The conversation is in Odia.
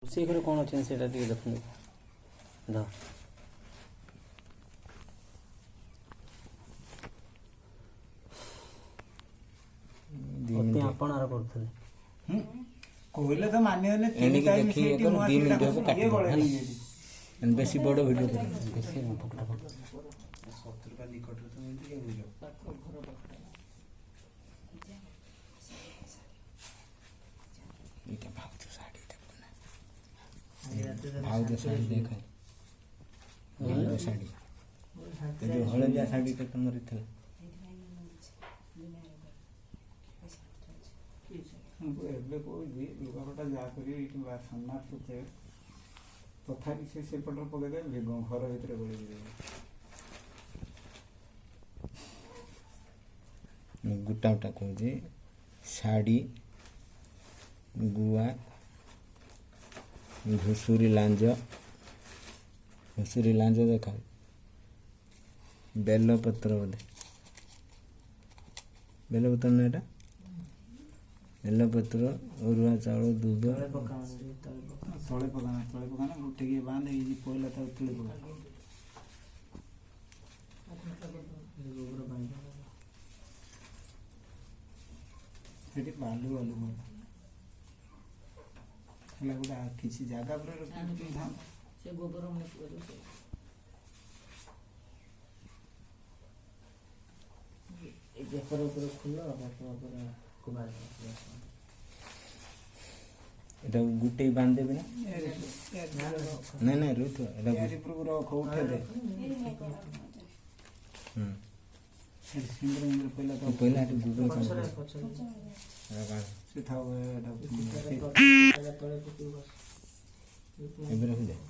ରୋଷେଇ ଘରେ କ'ଣ ଅଛି ସେଇଟା ଟିକେ ଦେଖନ୍ତୁ। ଅତି ଆପଣାର କରୁଥିଲେ କହିଲେ ତ ମାନିବନି। ବେଶୀ ବଡ଼ ଭିଡ଼ିଓ ବେଶୀ ଭାଉଜ ଶାଢ଼ୀ ଦେଖାଏ ଭାଉଜ ଶାଢ଼ୀ ଯେଉଁ ହଳଦିଆ ଶାଢ଼ୀଟା ତୁମର ଥିଲା ଏବେ କହୁଛି ଲୁଗାପଟା ଯାହା କରିବି କିମ୍ବା ସମ୍ମାନ ସୁଖେ ତଥାପି ସେ ସେପଟରେ ପକେଇଦେବେ ଘର ଭିତରେ ଗୋଳେଇଦେବେ। ଗୋଟା ଗୋଟା କହୁଛି ଶାଢ଼ୀ ଗୁଆ ଘୁଷୁରୀ ଲାଞ୍ଜ ଦେଖାଉ ବେଲପତ୍ର ବୋଧେ ବେଲପତ୍ର ନା ଏଇଟା ବେଲପତ୍ର ଅରୁଆ ଚାଉଳ ଦୁଧ ତଳେ ପକାନା ଟିକେ ବାନ୍ଧ ହେଇଛି ପଇଲା ତାକୁ ତୁଳି ପକା ସେଠି ବାଲୁ ହେଲା ଗୋଟେ କିଛି ଜାଗା ଉପରେ ରଖିଥାନ୍ତା ସେ ଗୋବର ବେକର ଉପରେ ଖୋଲ এটা গুটেই বাঁধ দেবে না না রুই তো এটা রখ উঠে দে পয়লা একটু গুগল সে থাও এবারে হয়ে যায়